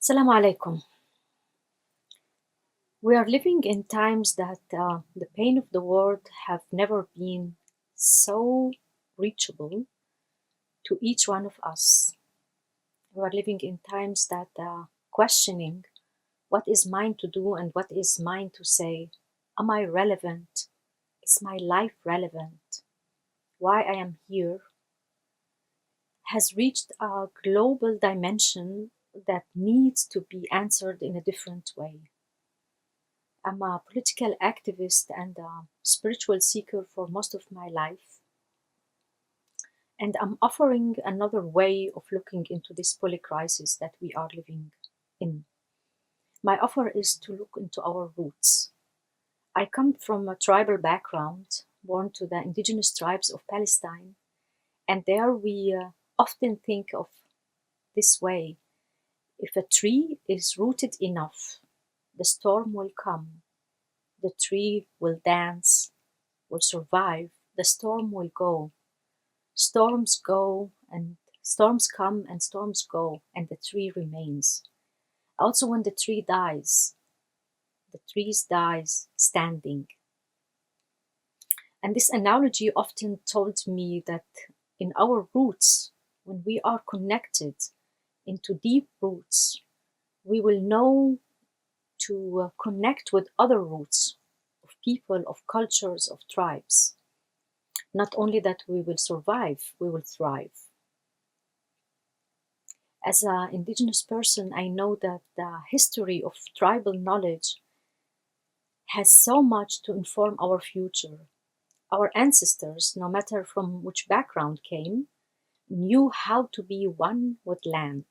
Assalamu alaikum. We are living in times that the pain of the world have never been so reachable to each one of us. We are living in times that questioning what is mine to do and what is mine to say. Am I relevant? Is my life relevant? Why I am here has reached a global dimension that needs to be answered in a different way. I'm a political activist and a spiritual seeker for most of my life. And I'm offering another way of looking into this polycrisis that we are living in. My offer is to look into our roots. I come from a tribal background, born to the indigenous tribes of Palestine, and there we often think of this way. If a tree is rooted enough, the storm will come. The tree will dance, will survive, the storm will go. Storms go and storms come and storms go, and the tree remains. Also, when the tree dies, the tree dies standing. And this analogy often told me that in our roots, when we are connected into deep roots, we will know to connect with other roots of people, of cultures, of tribes. Not only that we will survive, we will thrive. As an indigenous person, I know that the history of tribal knowledge has so much to inform our future. Our ancestors, no matter from which background came, knew how to be one with land,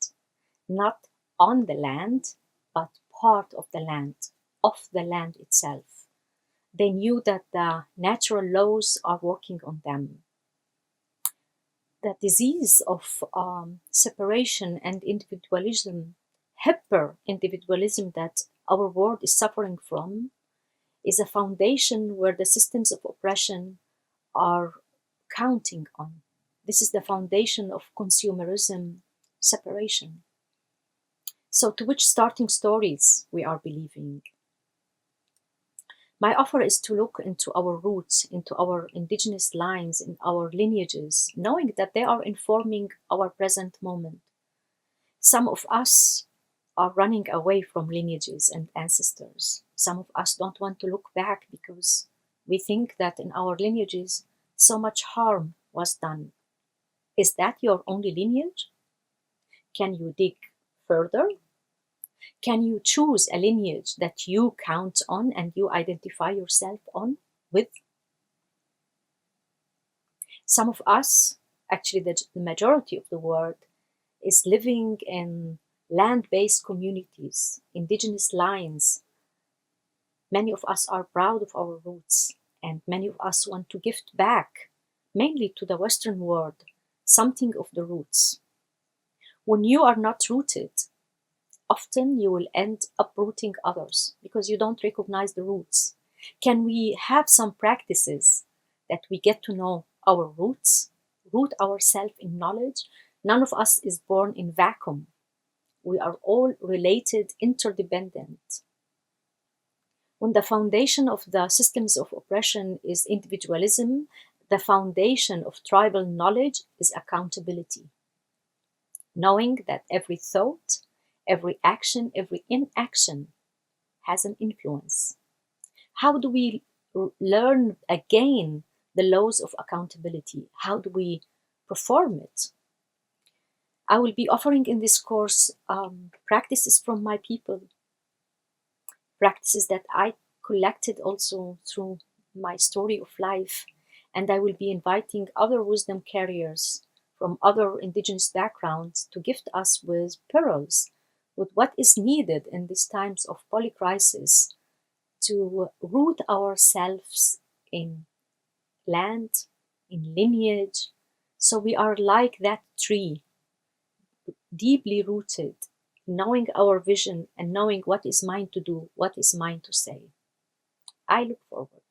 not on the land, but part of the land itself. They knew that the natural laws are working on them. The disease of separation and individualism, hyper individualism that our world is suffering from, is a foundation where the systems of oppression are counting on. This is the foundation of consumerism, separation. So, to which starting stories we are believing? My offer is to look into our roots, into our indigenous lines, in our lineages, knowing that they are informing our present moment. Some of us are running away from lineages and ancestors. Some of us don't want to look back because we think that in our lineages so much harm was done. Is that your only lineage? Can you dig further? Can you choose a lineage that you count on and you identify yourself on with? Some of us, actually the majority of the world, is living in land-based communities, indigenous lines. Many of us are proud of our roots, and many of us want to gift back, mainly to the Western world, something of the roots. When you are not rooted, often you will end uprooting others because you don't recognize the roots. Can we have some practices that we get to know our roots, root ourselves in knowledge? None of us is born in vacuum. We are all related, interdependent. When the foundation of the systems of oppression is individualism, the foundation of tribal knowledge is accountability. Knowing that every thought, every action, every inaction has an influence. How do we learn again the laws of accountability? How do we perform it? I will be offering in this course practices from my people, practices that I collected also through my story of life, and I will be inviting other wisdom carriers from other indigenous backgrounds to gift us with pearls, with what is needed in these times of polycrisis to root ourselves in land, in lineage, so we are like that tree, deeply rooted, knowing our vision and knowing what is mine to do, what is mine to say. I look forward.